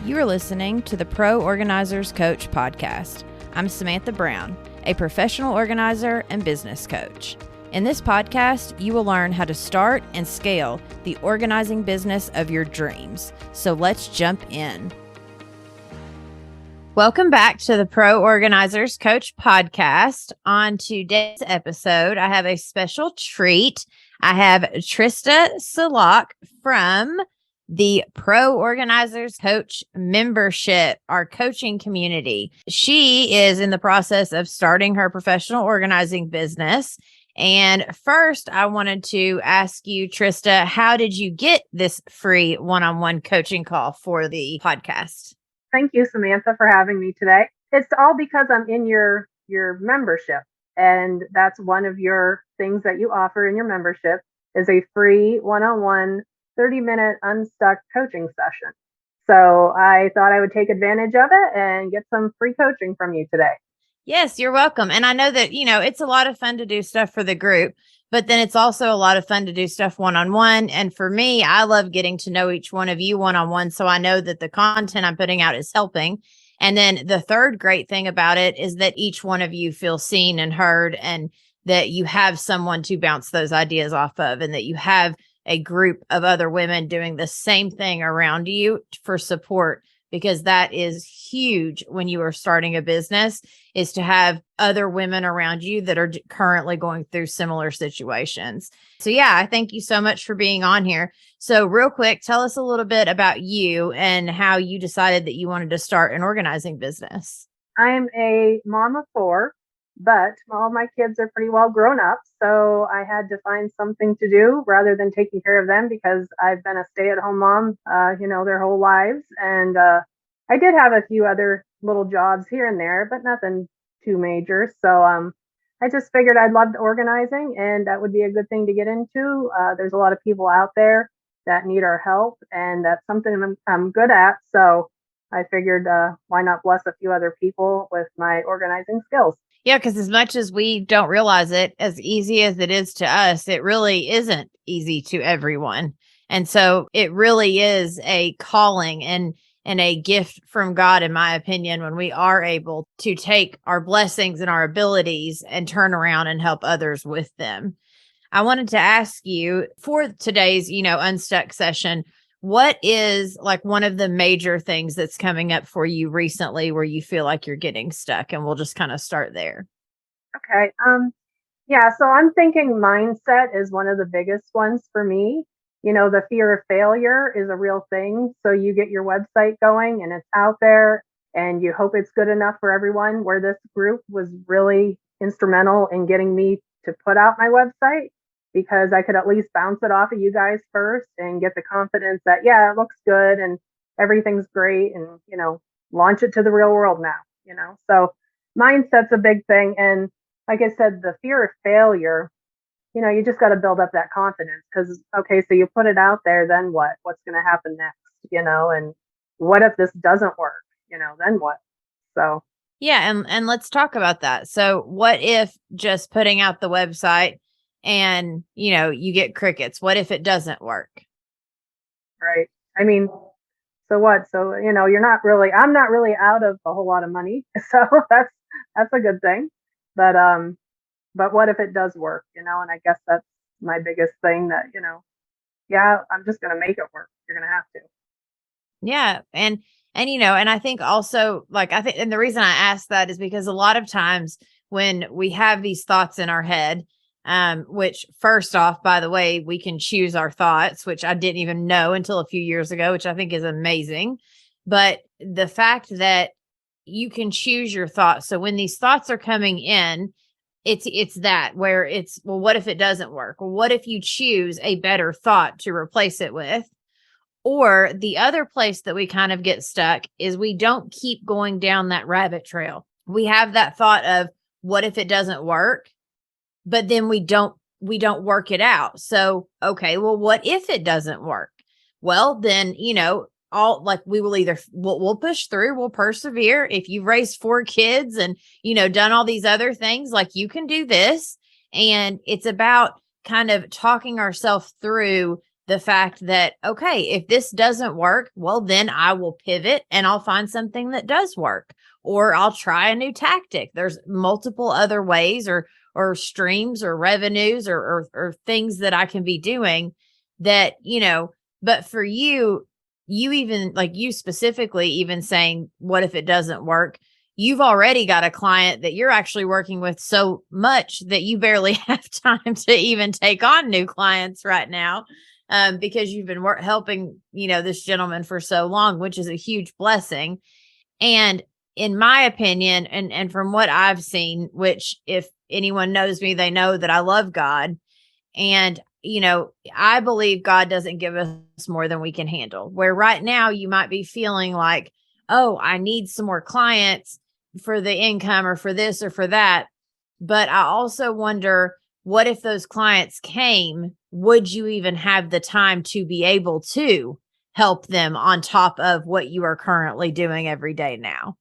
You are listening to the Pro Organizers Coach podcast. I'm Samantha Brown, a professional organizer and business coach. In this podcast, you will learn how to start and scale the organizing business of your dreams. So let's jump in. Welcome back to the Pro Organizers Coach podcast. On today's episode, I have a special treat. I have Trista from the Pro Organizers Coach membership, our coaching community. She is in the process of starting her professional organizing business. And first, I wanted to ask you, Trista, how did you get this free one-on-one coaching call for the podcast? Thank you, Samantha, for having me today. It's all because I'm in your membership. And that's one of your things that you offer in your membership is a free one-on-one 30-minute UNSTUCK coaching session. So I thought I would take advantage of it and get some free coaching from you today. Yes, you're welcome. And I know that, it's a lot of fun to do stuff for the group, but then it's also a lot of fun to do stuff one-on-one. And for me, I love getting to know each one of you one-on-one. So I know that the content I'm putting out is helping. And then the third great thing about it is that each one of you feels seen and heard, and that you have someone to bounce those ideas off of, and that you have a group of other women doing the same thing around you for support, because that is huge when you are starting a business, is to have other women around you that are currently going through similar situations. So yeah, I thank you so much for being on here. So real quick, tell us a little bit about you and how you decided that you wanted to start an organizing business. I'm a mom of 4, but all my kids are pretty well grown up. So I had to find something to do rather than taking care of them, because I've been a stay-at-home mom, their whole lives. And I did have a few other little jobs here and there, but nothing too major. So I just figured I'd loved organizing, and that would be a good thing to get into. There's a lot of people out there that need our help, and that's something I'm good at. So I figured, why not bless a few other people with my organizing skills? Yeah, because as much as we don't realize it, as easy as it is to us, it really isn't easy to everyone. And so it really is a calling and a gift from God, in my opinion, when we are able to take our blessings and our abilities and turn around and help others with them. I wanted to ask you for today's, Unstuck session, what is like one of the major things that's coming up for you recently where you feel like you're getting stuck? And we'll just kind of start there. Okay. So I'm thinking mindset is one of the biggest ones for me. The fear of failure is a real thing. So you get your website going and it's out there and you hope it's good enough for everyone, where this group was really instrumental in getting me to put out my website, because I could at least bounce it off of you guys first and get the confidence that, yeah, it looks good and everything's great, and, launch it to the real world now, So mindset's a big thing. And like I said, the fear of failure, you just got to build up that confidence, because, okay, so you put it out there, then what? What's going to happen next? And what if this doesn't work? Then what? So. Yeah. And let's talk about that. So what if just putting out the website and, you get crickets? What if it doesn't work? Right. I mean, so what? So, I'm not really out of a whole lot of money. So that's a good thing. But what if it does work, and I guess that's my biggest thing, that, I'm just going to make it work. You're going to have to. Yeah. And I think also, and the reason I ask that is because a lot of times when we have these thoughts in our head, which first off, by the way, we can choose our thoughts, which I didn't even know until a few years ago, which I think is amazing. But the fact that you can choose your thoughts. So when these thoughts are coming in, it's that where it's, well, what if it doesn't work? Well, what if you choose a better thought to replace it with? Or the other place that we kind of get stuck is we don't keep going down that rabbit trail. We have that thought of, what if it doesn't work? But then we don't work it out. So, okay, well, what if it doesn't work? Well, then, we will we'll push through, we'll persevere. If you've raised 4 kids and, done all these other things, you can do this. And it's about kind of talking ourselves through the fact that, okay, if this doesn't work, well, then I will pivot and I'll find something that does work, or I'll try a new tactic. There's multiple other ways or streams or revenues or things that I can be doing that, but for you, you even like you specifically even saying, what if it doesn't work? You've already got a client that you're actually working with so much that you barely have time to even take on new clients right now, because you've been helping, this gentleman for so long, which is a huge blessing. And in my opinion, and from what I've seen, which if anyone knows me, they know that I love God. And, I believe God doesn't give us more than we can handle. Where right now you might be feeling like, oh, I need some more clients for the income or for this or for that. But I also wonder, what if those clients came? Would you even have the time to be able to help them on top of what you are currently doing every day now?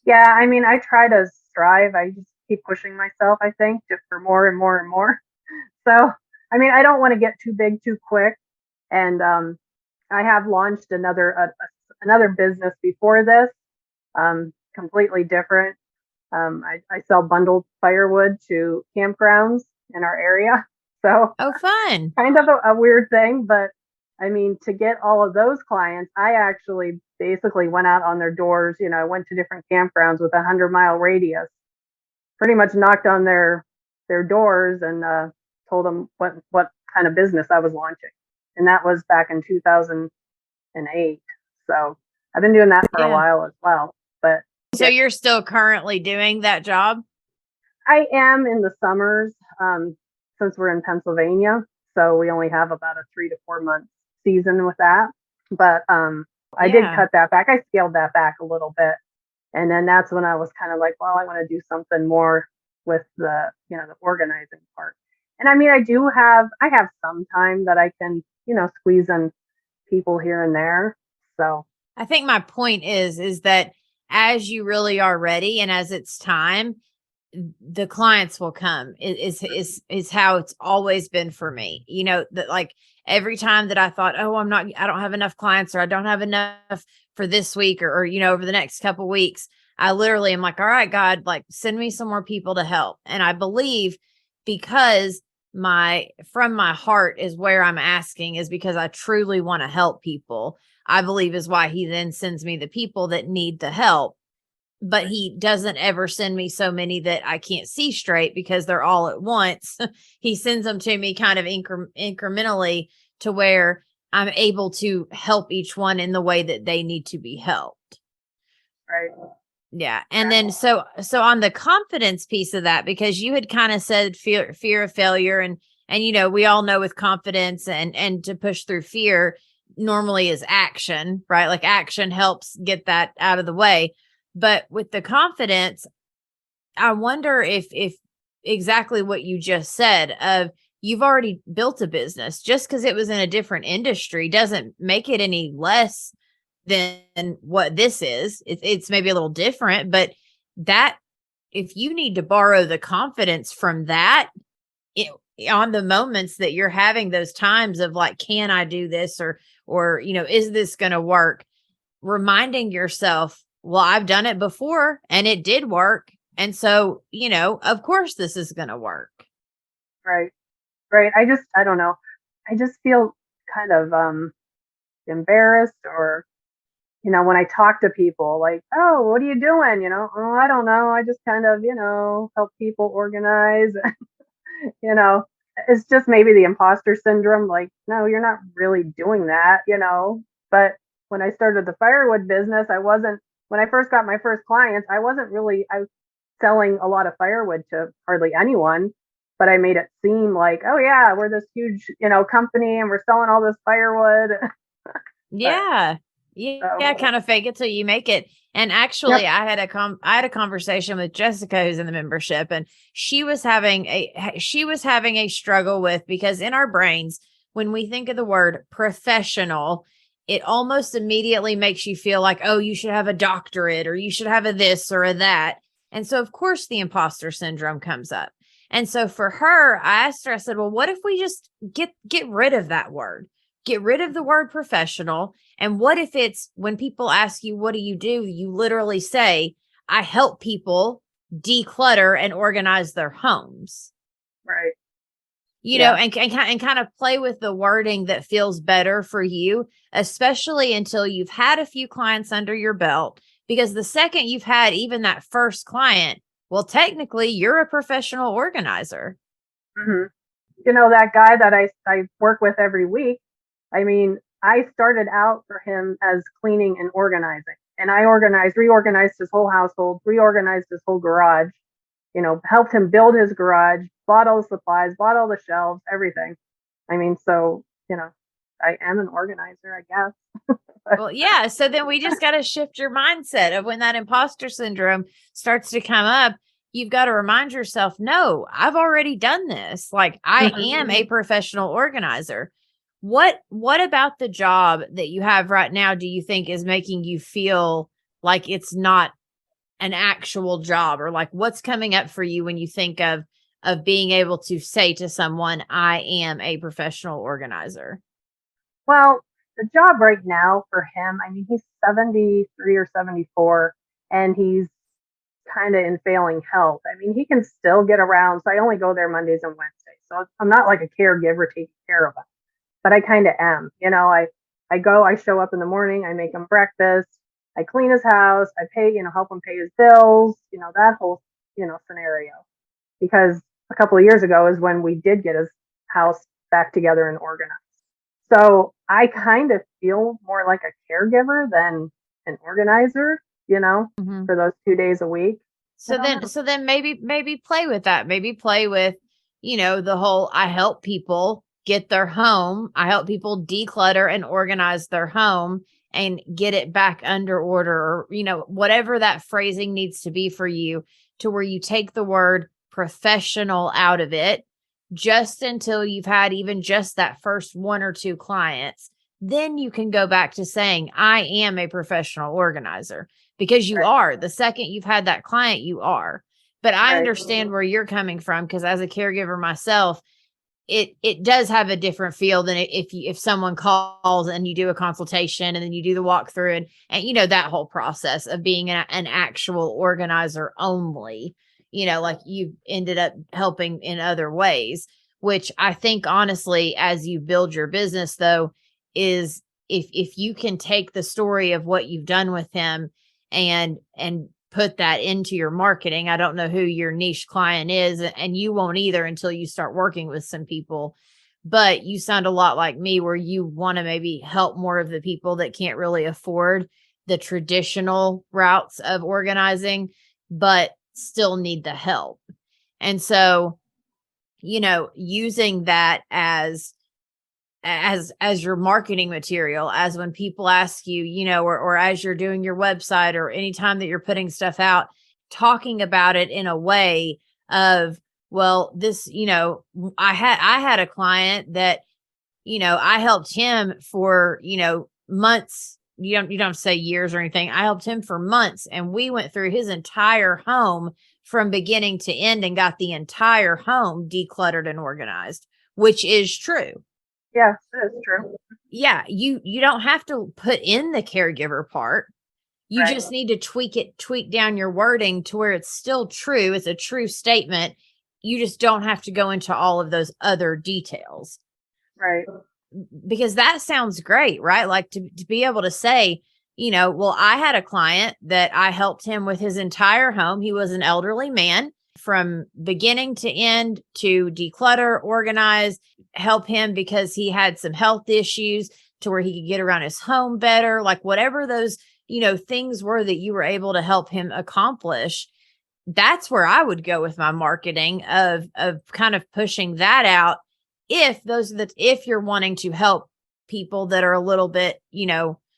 Yeah, I mean, I try to strive. I just keep pushing myself, I think, just for more and more and more. So, I mean, I don't want to get too big too quick. And I have launched another business before this, completely different. I sell bundled firewood to campgrounds in our area. So Oh, fun. kind of a weird thing, but I mean, to get all of those clients, I actually basically went out on their doors. I went to different campgrounds with 100-mile radius, pretty much knocked on their doors and told them what kind of business I was launching, and that was back in 2008. So I've been doing that for a Yeah. while as well. But So you're still currently doing that job? I am in the summers, since we're in Pennsylvania, so we only have about a 3 to 4 month season with that. But I did Yeah. cut that back. I scaled that back a little bit, and then that's when I was kind of like, well, I want to do something more with the organizing part. And I mean, I have some time that I can squeeze in people here and there. So I think my point is that as you really are ready and as it's time, the clients will come. Is how it's always been for me. That like every time that I thought, oh, I don't have enough clients, or I don't have enough for this week, or over the next couple weeks, I literally am like, all right, God, like send me some more people to help. And I believe, because from my heart is where I'm asking, is because I truly want to help people. I believe is why he then sends me the people that need the help, but he doesn't ever send me so many that I can't see straight because they're all at once. He sends them to me kind of incrementally, to where I'm able to help each one in the way that they need to be helped. right, Yeah. And then so on the confidence piece of that, because you had kind of said fear of failure, and we all know with confidence and to push through fear normally is action, right? Like action helps get that out of the way. But with the confidence, I wonder if exactly what you just said, of you've already built a business, just because it was in a different industry doesn't make it any less than what this is. It's maybe a little different, but that, if you need to borrow the confidence from that, it, on the moments that you're having those times of like, can I do this, or is this going to work? Reminding yourself, well, I've done it before and it did work. And so, of course this is going to work. right, right. I don't know. I just feel kind of embarrassed, or when I talk to people, like, oh, what are you doing? Oh, I don't know. I just kind of, help people organize. you know, it's just maybe the imposter syndrome. Like, no, you're not really doing that. But when I started the firewood business, when I first got my first clients, I was selling a lot of firewood to hardly anyone. But I made it seem like, oh yeah, we're this huge, company, and we're selling all this firewood. But Yeah. Yeah, so, kind of fake it till you make it. And yep. actually, I had a conversation with Jessica, who's in the membership, and she was having a struggle with, because in our brains, when we think of the word professional, it almost immediately makes you feel like, oh, you should have a doctorate, or you should have a this or a that. And so of course the imposter syndrome comes up. And so for her, I asked her, I said, well, what if we just get rid of that word? get rid of the word professional. And what if it's when people ask you, what do? You literally say, I help people declutter and organize their homes. Right. You know, Yeah. and kind of play with the wording that feels better for you, especially until you've had a few clients under your belt. Because the second you've had even that first client, well, technically you're a professional organizer. Hmm. That guy that I work with every week, I mean, I started out for him as cleaning and organizing. And I reorganized his whole household, reorganized his whole garage, helped him build his garage, bought all the supplies, bought all the shelves, everything. I mean, so, I am an organizer, I guess. Well, yeah. So then we just got to shift your mindset of when that imposter syndrome starts to come up. You've got to remind yourself, no, I've already done this. Like I am a professional organizer. What about the job that you have right now do you think is making you feel like it's not an actual job, or like what's coming up for you when you think of being able to say to someone, I am a professional organizer? Well, the job right now for him, I mean, he's 73 or 74, and he's kind of in failing health. I mean, he can still get around. So I only go there Mondays and Wednesdays. So I'm not like a caregiver taking care of him, but I kind of am. I show up in the morning, I make him breakfast, I clean his house, I pay, help him pay his bills, that whole, scenario. Because a couple of years ago is when we did get his house back together and organized. So I kind of feel more like a caregiver than an organizer, Mhm. for those 2 days a week. I So don't then know. so then maybe play with that. Maybe play with, the whole I help people get their home. I help people declutter and organize their home and get it back under order, or, whatever that phrasing needs to be for you, to where you take the word professional out of it just until you've had even just that first one or two clients. Then you can go back to saying, I am a professional organizer, because you Right, are. The second you've had that client, you are. But I right, understand where you're coming from, because as a caregiver myself, it does have a different feel than if someone calls and you do a consultation and then you do the walkthrough, and that whole process of being an actual organizer only, like you ended up helping in other ways, which I think honestly, as you build your business though, is if you can take the story of what you've done with him and put that into your marketing. I don't know who your niche client is, and you won't either until you start working with some people. But you sound a lot like me, where you want to maybe help more of the people that can't really afford the traditional routes of organizing, but still need the help. And so, using that as your marketing material, as when people ask you, or as you're doing your website, or anytime that you're putting stuff out, talking about it in a way of, well, this, I had a client that, I helped him for, months. You don't have to say years or anything. I helped him for months, and we went through his entire home from beginning to end and got the entire home decluttered and organized, which is true. yeah, that's true. Yeah, you don't have to put in the caregiver part. You Right, just need to tweak down your wording to where it's still true. It's a true statement. You just don't have to go into all of those other details, right, because that sounds great, right? Like to be able to say, well, I had a client that I helped him with his entire home. He was an elderly man, from beginning to end, to declutter, organize, help him because he had some health issues, to where he could get around his home better, like whatever those, things were that you were able to help him accomplish. That's where I would go with my marketing of kind of pushing that out. If you're wanting to help people that are a little bit,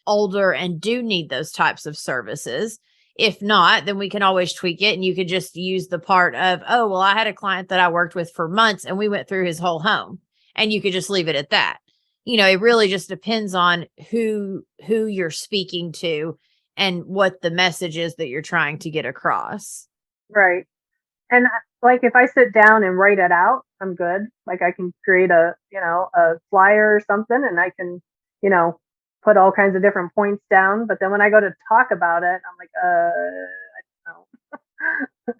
older and do need those types of services. If not, then we can always tweak it, and you could just use the part of, oh, well, I had a client that I worked with for months and we went through his whole home, and you could just leave it at that. It really just depends on who you're speaking to and what the message is that you're trying to get across. right. And like if I sit down and write it out, I'm good. Like I can create a flyer or something and I can, you know, put all kinds of different points down. But then when I go to talk about it, I'm like, I don't know.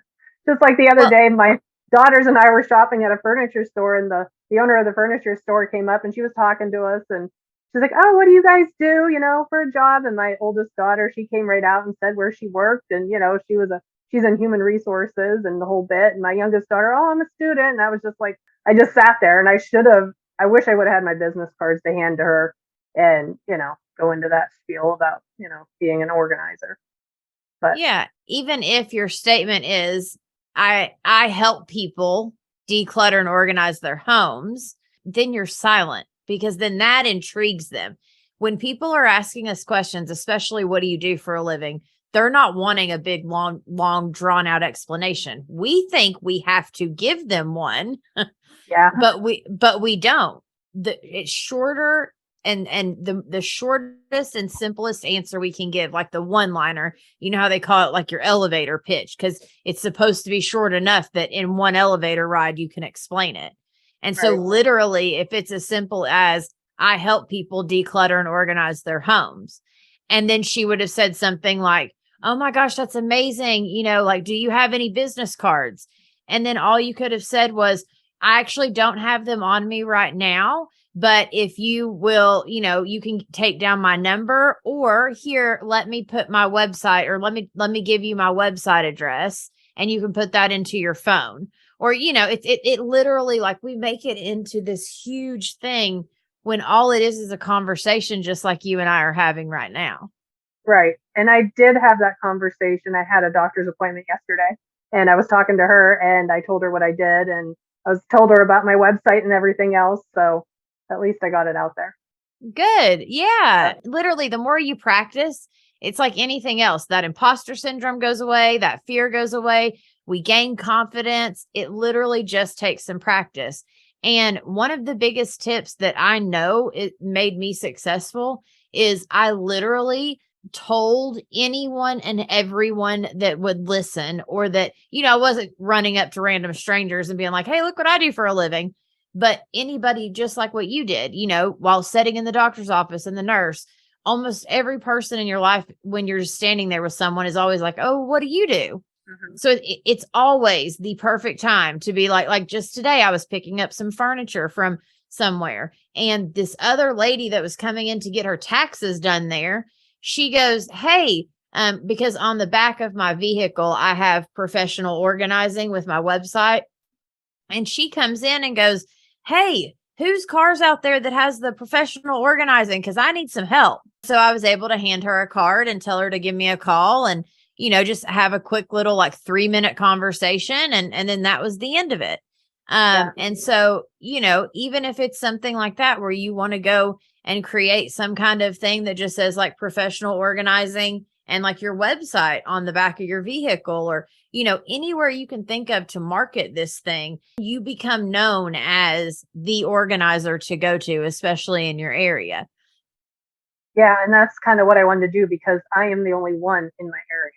Just like the other Well, day, my daughters and I were shopping at a furniture store, and the owner of the furniture store came up and she was talking to us, and she's like, "Oh, what do you guys do? For a job?" And my oldest daughter, she came right out and said where she worked, and she's in human resources and the whole bit. And my youngest daughter, "Oh, I'm a student," and I was just like, I just sat there, and I wish I would have had my business cards to hand to her, and go into that spiel about being an organizer, but yeah, even if your statement is I help people declutter and organize their homes, then you're silent because then that intrigues them. When people are asking us questions, especially what do you do for a living, they're not wanting a big long drawn out explanation. We think we have to give them one, yeah, but we don't. It's shorter, and the shortest and simplest answer we can give, like the one liner, you know how they call it like your elevator pitch, because it's supposed to be short enough that in one elevator ride you can explain it. And so right, literally, if it's as simple as I help people declutter and organize their homes, and then she would have said something like, oh my gosh, that's amazing, like, do you have any business cards? And then all you could have said was, I actually don't have them on me right now, but if you will, you can take down my number, or here, let me put my website, or let me give you my website address and you can put that into your phone. Or, it literally, like, we make it into this huge thing when all it is a conversation, just like you and I are having right now. right. And I did have that conversation. I had a doctor's appointment yesterday, and I was talking to her, and I told her what I did, and I was told her about my website and everything else. So at least I got it out there. Good. Yeah. Yeah. Literally, the more you practice, it's like anything else. That imposter syndrome goes away, that fear goes away. We gain confidence. It literally just takes some practice. And one of the biggest tips that I know it made me successful is I literally told anyone and everyone that would listen, or that, I wasn't running up to random strangers and being like, hey, look what I do for a living. But anybody, just like what you did, while sitting in the doctor's office and the nurse, almost every person in your life, when you're just standing there with someone, is always like, oh, what do you do? Mhm. So it's always the perfect time to be like just today, I was picking up some furniture from somewhere. And this other lady that was coming in to get her taxes done there, she goes, hey, because on the back of my vehicle, I have professional organizing with my website. And she comes in and goes, hey, whose car's out there that has the professional organizing? Because I need some help. So I was able to hand her a card and tell her to give me a call, and, just have a quick little like 3-minute conversation. And then that was the end of it. Yeah. And so, even if it's something like that where you want to go and create some kind of thing that just says like professional organizing and like your website on the back of your vehicle, or, anywhere you can think of to market this thing, you become known as the organizer to go to, especially in your area. Yeah. And that's kind of what I wanted to do because I am the only one in my area.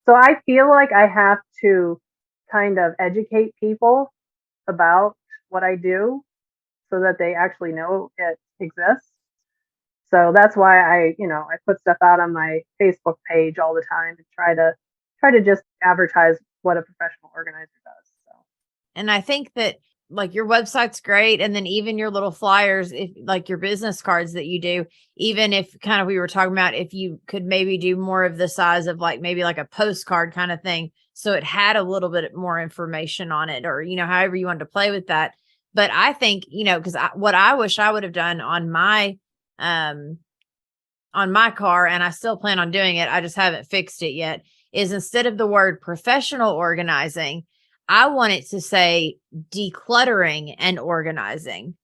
So I feel like I have to kind of educate people about what I do so that they actually know it exists. So that's why I put stuff out on my Facebook page all the time and try to just advertise what a professional organizer does. So And I think that like your website's great. And then even your little flyers, if like your business cards that you do, even if kind of we were talking about, if you could maybe do more of the size of like maybe like a postcard kind of thing. So it had a little bit more information on it, or, however you wanted to play with that. But I think, because what I wish I would have done um, on my car, and I still plan on doing it, I just haven't fixed it yet, is instead of the word professional organizing, I want it to say decluttering and organizing,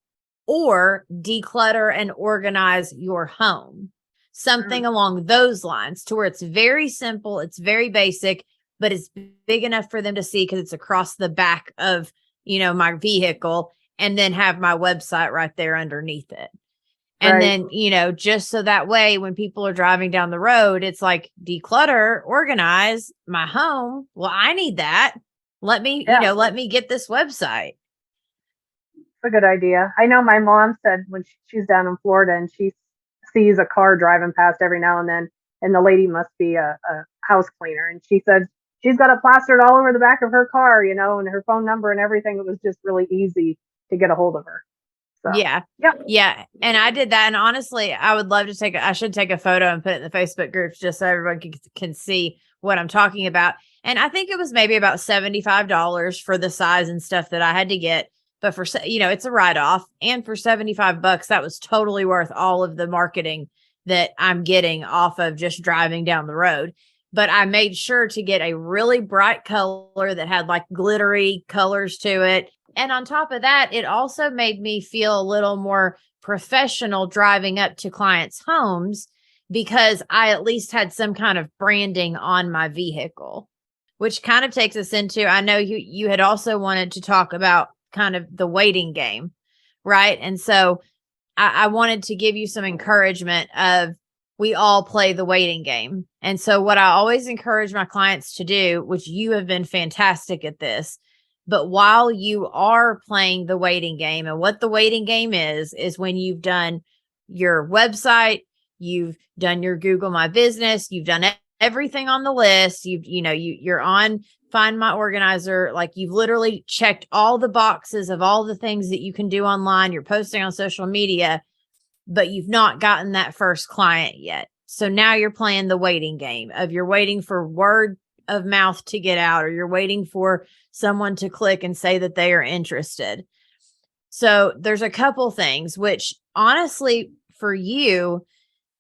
or declutter and organize your home. mm, Something along those lines, to where it's very simple, it's very basic, but it's big enough for them to see because it's across the back of, my vehicle, and then have my website right there underneath it. And right. then, just so that way when people are driving down the road, it's like declutter, organize my home. Well, I need that. Yeah, let me get this website. it's a good idea. I know my mom said when she's down in Florida and she sees a car driving past every now and then, and the lady must be a house cleaner, and she said she's got it plastered all over the back of her car, and her phone number and everything. It was just really easy to get a hold of her. So, Yeah. yeah, Yeah. And I did that. And honestly, I would love to I should take a photo and put it in the Facebook groups just so everyone can see what I'm talking about. And I think it was maybe about $75 for the size and stuff that I had to get. But it's a write off. And for $75, that was totally worth all of the marketing that I'm getting off of just driving down the road. But I made sure to get a really bright color that had like glittery colors to it. And on top of that, it also made me feel a little more professional driving up to clients' homes because I at least had some kind of branding on my vehicle, which kind of takes us into, I know you had also wanted to talk about kind of the waiting game, right? And so I wanted to give you some encouragement of we all play the waiting game. And so what I always encourage my clients to do, which you have been fantastic at this, but while you are playing the waiting game, and what the waiting game is when you've done your website, you've done your Google My Business, you've done everything on the list, you're on Find My Organizer, like you've literally checked all the boxes of all the things that you can do online, you're posting on social media, but you've not gotten that first client yet. So now you're playing the waiting game of you're waiting for word of mouth to get out, or you're waiting for someone to click and say that they are interested. So there's a couple things, which honestly for you,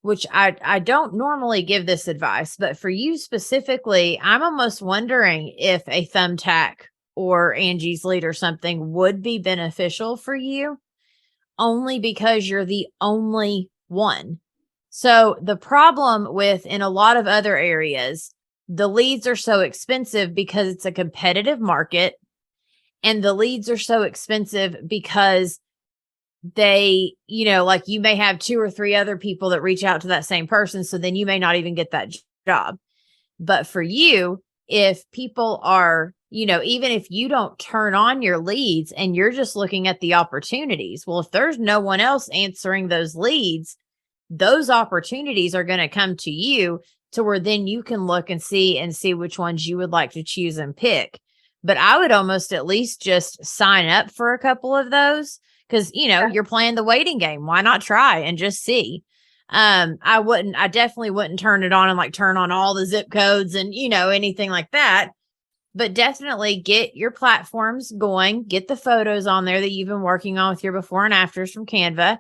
which I don't normally give this advice, but for you specifically, I'm almost wondering if a thumbtack or Angie's Lead or something would be beneficial for you, only because you're the only one. So the problem with in a lot of other areas, the leads are so expensive because it's a competitive market, and the leads are so expensive because they, like you may have 2 or 3 other people that reach out to that same person. So then you may not even get that job. But for you, if people are, even if you don't turn on your leads and you're just looking at the opportunities, well, if there's no one else answering those leads, those opportunities are going to come to you to where then you can look and see which ones you would like to choose and pick. But I would almost at least just sign up for a couple of those because, you're playing the waiting game. Why not try and just see? I definitely wouldn't turn it on and like turn on all the zip codes and, anything like that. But definitely get your platforms going, get the photos on there that you've been working on with your before and afters from Canva,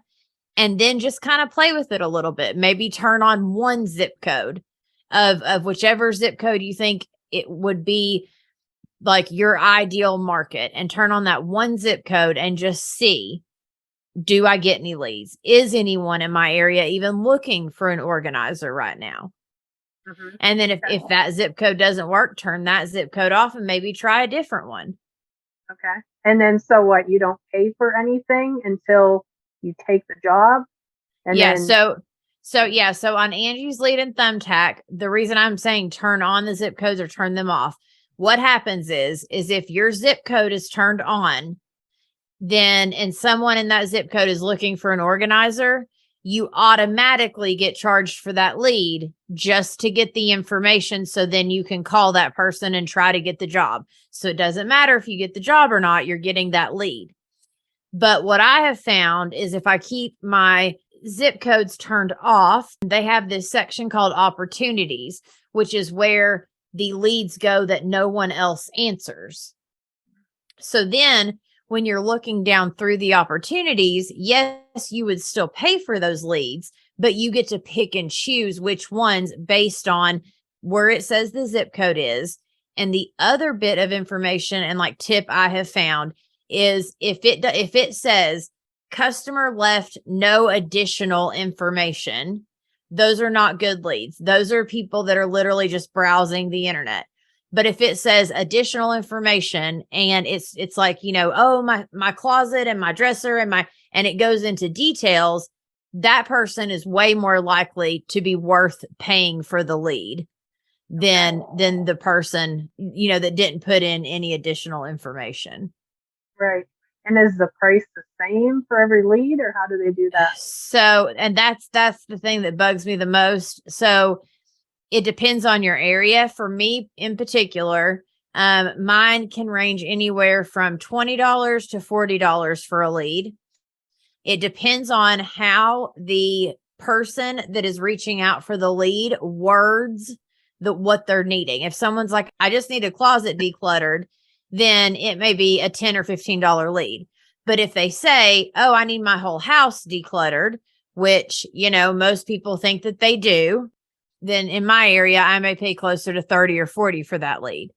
and then just kind of play with it a little bit. Maybe turn on one zip code of whichever zip code you think it would be like your ideal market, and turn on that one zip code and just see, do I get any leads? Is anyone in my area even looking for an organizer right now? Mm-hmm. And then if that zip code doesn't work, turn that zip code off and maybe try a different one. Okay. And then so what? You don't pay for anything until you take the job? And yeah. Then... So on Angie's Lead and Thumbtack, the reason I'm saying turn on the zip codes or turn them off, what happens is if your zip code is turned on, then and someone in that zip code is looking for an organizer, you automatically get charged for that lead just to get the information. So then you can call that person and try to get the job. So it doesn't matter if you get the job or not, you're getting that lead. But what I have found is if I keep my zip codes turned off, they have this section called opportunities, which is where the leads go that no one else answers. So then when you're looking down through the opportunities, yes, you would still pay for those leads, but you get to pick and choose which ones based on where it says the zip code is. And the other bit of information and like tip I have found is if it says customer left no additional information, those are not good leads. Those are people that are literally just browsing the internet. But if it says additional information and it's like, oh, my closet and my dresser and it goes into details, that person is way more likely to be worth paying for the lead. than the person, that didn't put in any additional information. Right. And is the price the same for every lead, or how do they do that? So, and that's the thing that bugs me the most. So it depends on your area. For me in particular, mine can range anywhere from $20 to $40 for a lead. It depends on how the person that is reaching out for the lead words what they're needing. If someone's like, I just need a closet decluttered, then it may be a $10 or $15 lead. But if they say, oh, I need my whole house decluttered, which, most people think that they do, then in my area, I may pay closer to 30 or 40 for that lead.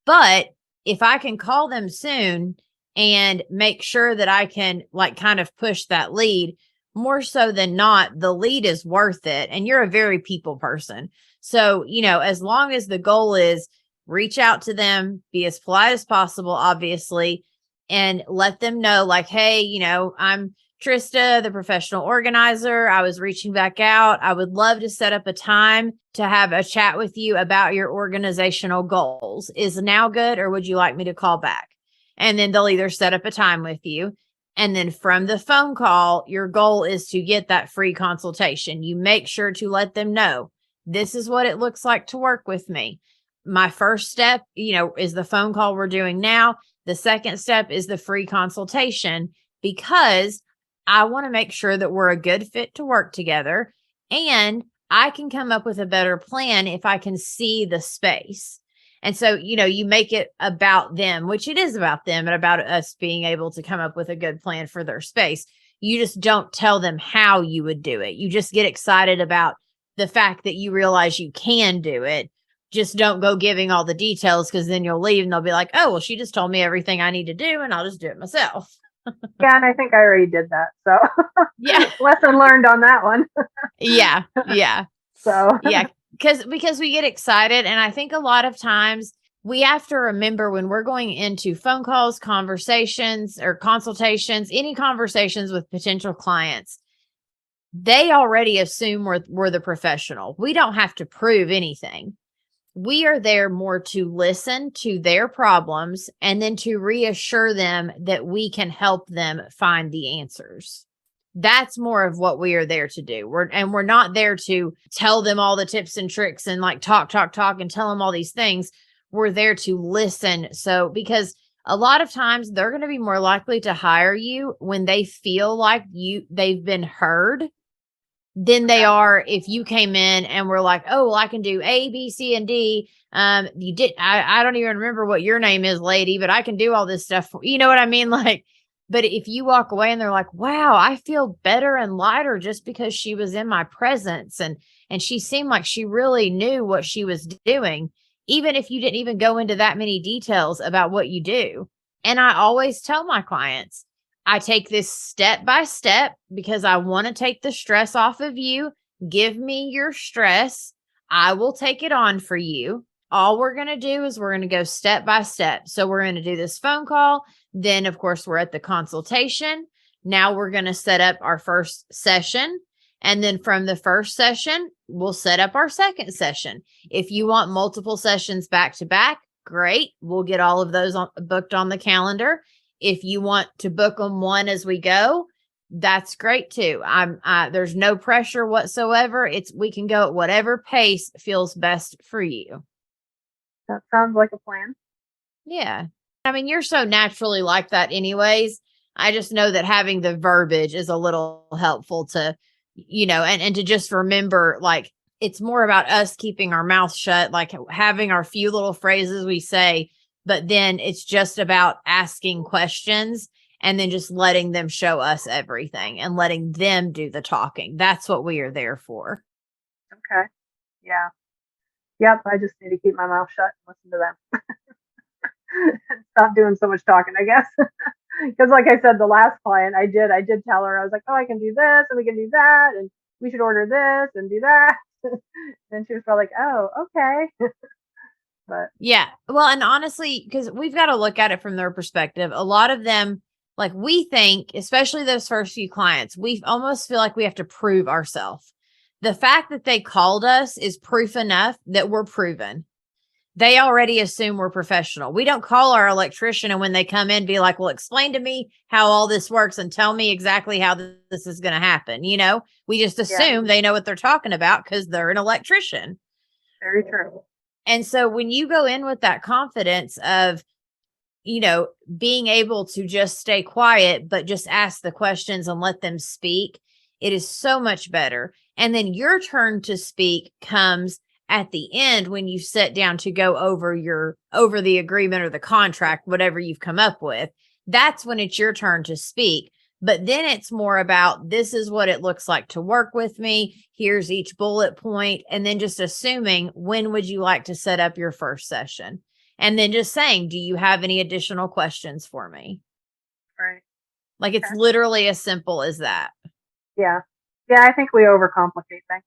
But if I can call them soon and make sure that I can kind of push that lead, more so than not, the lead is worth it. And you're a very people person. So, as long as the goal is reach out to them, be as polite as possible, obviously, and let them know hey, I'm Trista, the professional organizer. I was reaching back out. I would love to set up a time to have a chat with you about your organizational goals. Is now good, or would you like me to call back? And then they'll either set up a time with you. And then from the phone call, your goal is to get that free consultation. You make sure to let them know, this is what it looks like to work with me. My first step, is the phone call we're doing now. The second step is the free consultation, because I want to make sure that we're a good fit to work together. And I can come up with a better plan if I can see the space. And so, you make it about them, which it is about them and about us being able to come up with a good plan for their space. You just don't tell them how you would do it. You just get excited about the fact that you realize you can do it. Just don't go giving all the details, because then you'll leave and they'll be like, oh, well, she just told me everything I need to do and I'll just do it myself. Yeah, and I think I already did that. So Yeah. lesson learned on that one. Yeah. Yeah. So Yeah. Because we get excited. And I think a lot of times we have to remember, when we're going into phone calls, conversations, or consultations, any conversations with potential clients, they already assume we're the professional. We don't have to prove anything. We are there more to listen to their problems and then to reassure them that we can help them find the answers. That's more of what we are there to do. We're not there to tell them all the tips and tricks and talk and tell them all these things. We're there to listen. So, because a lot of times they're going to be more likely to hire you when they feel like they've been heard than they are if you came in and were like, oh, well, I can do A, B, C, and D. I don't even remember what your name is, lady, but I can do all this stuff. You know what I mean? But if you walk away and they're like, wow, I feel better and lighter just because she was in my presence, and she seemed like she really knew what she was doing, even if you didn't even go into that many details about what you do. And I always tell my clients, I take this step by step because I want to take the stress off of you. Give me your stress. I will take it on for you. All we're going to do is we're going to go step by step. So we're going to do this phone call. Then, of course, we're at the consultation. Now we're going to set up our first session. And then from the first session, we'll set up our second session. If you want multiple sessions back to back, great. We'll get all of those booked on the calendar. If you want to book them one as we go, that's great too. There's no pressure whatsoever. We can go at whatever pace feels best for you. That sounds like a plan. Yeah. I mean, you're so naturally like that anyways. I just know that having the verbiage is a little helpful to, and to just remember, it's more about us keeping our mouth shut, having our few little phrases we say, but then it's just about asking questions and then just letting them show us everything and letting them do the talking. That's what we are there for. Okay. Yeah. Yep. I just need to keep my mouth shut and listen to them. Stop doing so much talking, I guess. Because like I said, the last client I did tell her, I was like, oh, I can do this and we can do that and we should order this and do that. And she was probably like, oh, okay. But yeah. Well, and honestly, because we've got to look at it from their perspective. A lot of them, we think, especially those first few clients, we almost feel like we have to prove ourselves. the fact that they called us is proof enough that we're proven. They already assume we're professional. We don't call our electrician and when they come in, be like, well, explain to me how all this works and tell me exactly how this is going to happen. You know, we just assume they know what they're talking about because they're an electrician. Very true. And so when you go in with that confidence of, you know, being able to just stay quiet, but just ask the questions and let them speak, it is so much better. And then your turn to speak comes at the end when you sit down to go over the agreement or the contract, whatever you've come up with. That's when it's your turn to speak. But then it's more about, this is what it looks like to work with me. Here's each bullet point. And then just assuming, when would you like to set up your first session? And then just saying, do you have any additional questions for me? Right. Like, it's literally as simple as that. Yeah. Yeah. I think we overcomplicate things.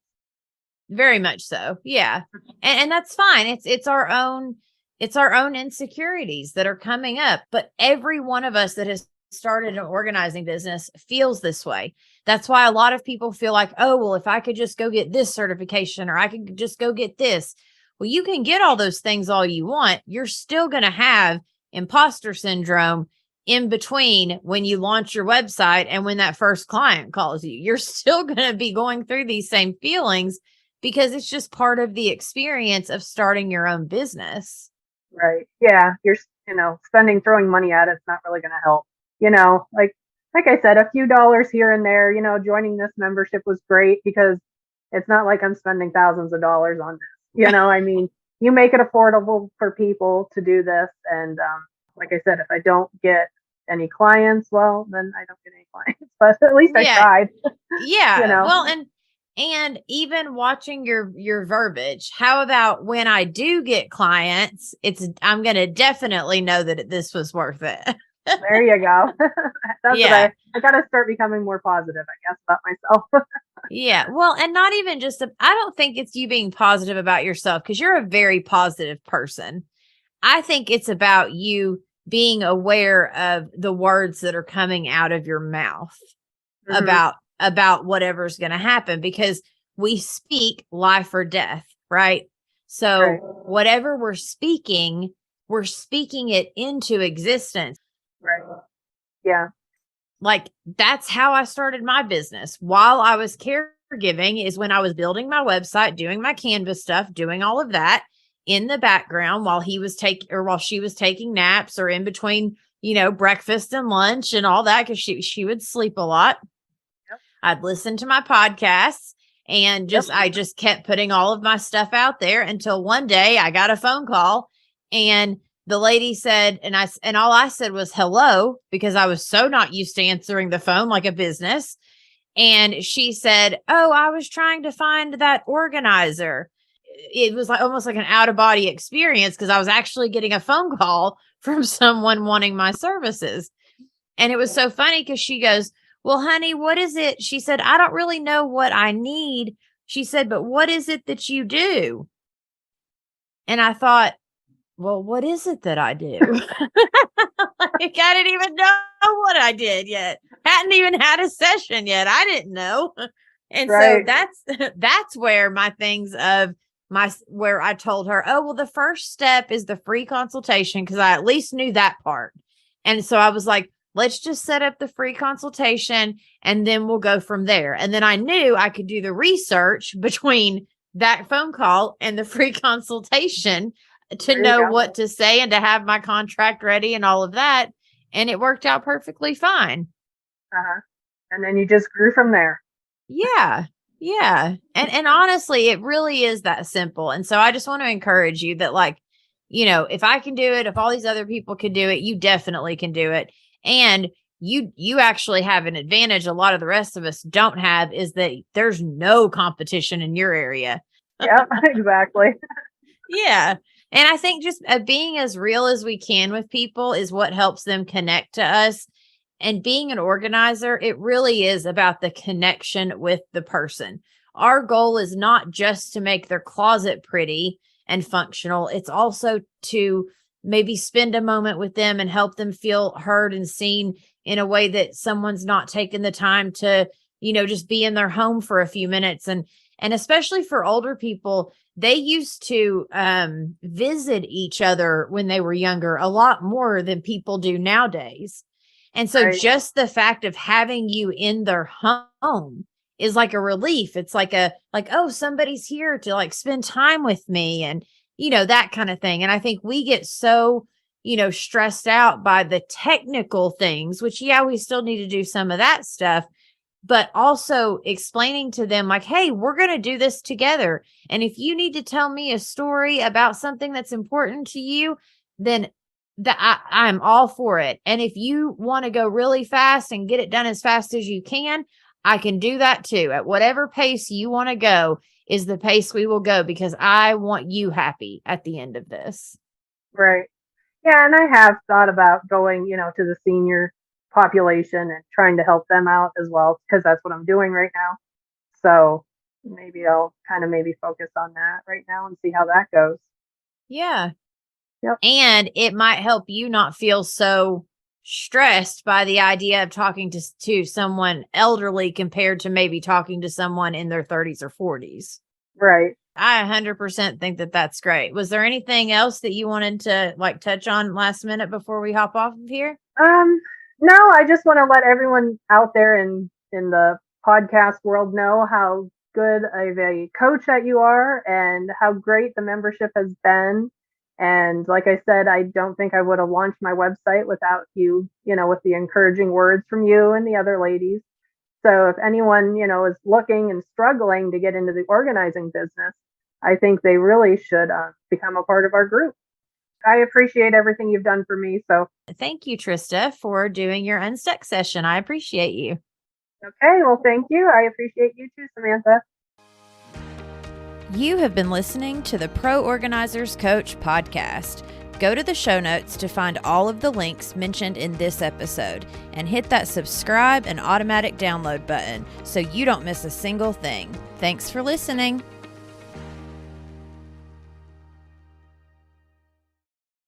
Very much so. Yeah. And that's fine. It's our own insecurities that are coming up. But every one of us that has started an organizing business feels this way. That's why a lot of people feel like, oh, well, if I could just go get this certification, or I could just go get this. Well, you can get all those things all you want. You're still going to have imposter syndrome in between when you launch your website and when that first client calls you. You're still going to be going through these same feelings because it's just part of the experience of starting your own business. Right. Yeah. You're, throwing money at it's not really going to help. Like I said, a few dollars here and there, joining this membership was great because it's not like I'm spending thousands of dollars on this. I mean, you make it affordable for people to do this. And like I said, if I don't get any clients, well, then I don't get any clients. But at least I tried. Yeah. Well, and even watching your verbiage, how about when I do get clients, I'm going to definitely know that this was worth it. There you go. That's what I got to start becoming more positive, I guess, about myself. Yeah. Well, and not even just, I don't think it's you being positive about yourself because you're a very positive person. I think it's about you being aware of the words that are coming out of your mouth about whatever's going to happen, because we speak life or death, right? So whatever we're speaking it into existence. Right. Yeah. Like, that's how I started my business. While I was caregiving is when I was building my website, doing my Canvas stuff, doing all of that in the background while she was taking naps, or in between, breakfast and lunch and all that. Cause she would sleep a lot. Yep. I'd listen to my podcasts and I just kept putting all of my stuff out there until one day I got a phone call and the lady said, and all I said was hello, because I was so not used to answering the phone like a business. And she said, oh, I was trying to find that organizer. It was like almost like an out of body experience because I was actually getting a phone call from someone wanting my services. And it was so funny because she goes, well, honey, what is it? She said, I don't really know what I need. She said, but what is it that you do? And I thought, well, what is it that I do? Like, I didn't even know what I did yet. Hadn't even had a session yet. I didn't know. And so that's where my things of where I told her, oh, well, the first step is the free consultation, because I at least knew that part. And so I was like, let's just set up the free consultation and then we'll go from there. And then I knew I could do the research between that phone call and the free consultation to know what to say and to have my contract ready and all of that. And it worked out perfectly fine. And then you just grew from there. Yeah. Yeah. And honestly, it really is that simple. And so I just want to encourage you that, like, if I can do it, if all these other people can do it, you definitely can do it. And you actually have an advantage a lot of the rest of us don't have, is that there's no competition in your area. Yeah, exactly. Yeah. And I think just being as real as we can with people is what helps them connect to us. And being an organizer, it really is about the connection with the person. Our goal is not just to make their closet pretty and functional. It's also to maybe spend a moment with them and help them feel heard and seen in a way that someone's not taking the time to, just be in their home for a few minutes. And And especially for older people, they used to visit each other when they were younger a lot more than people do nowadays. And so Right. just the fact of having you in their home is like a relief. It's like oh, somebody's here to like spend time with me and, that kind of thing. And I think we get so, stressed out by the technical things, which, yeah, we still need to do some of that stuff, but also explaining to them like, hey, we're going to do this together. And if you need to tell me a story about something that's important to you, then I'm all for it. And if you want to go really fast and get it done as fast as you can, I can do that too. At whatever pace you want to go is the pace we will go, because I want you happy at the end of this. Right. Yeah, and I have thought about going, to the senior population and trying to help them out as well, because that's what I'm doing right now. So maybe I'll kind of maybe focus on that right now and see how that goes. Yeah. Yep. And it might help you not feel so stressed by the idea of talking to someone elderly compared to maybe talking to someone in their 30s or 40s. Right. I 100% think that that's great. Was there anything else that you wanted to like touch on last minute before we hop off of here? No, I just want to let everyone out there in the podcast world know how good of a coach that you are and how great the membership has been. And like I said, I don't think I would have launched my website without you, with the encouraging words from you and the other ladies. So if anyone, is looking and struggling to get into the organizing business, I think they really should become a part of our group. I appreciate everything you've done for me. So thank you, Trista, for doing your Unstuck session. I appreciate you. Okay, well, thank you. I appreciate you too, Samantha. You have been listening to the Pro Organizers Coach podcast. Go to the show notes to find all of the links mentioned in this episode and hit that subscribe and automatic download button so you don't miss a single thing. Thanks for listening.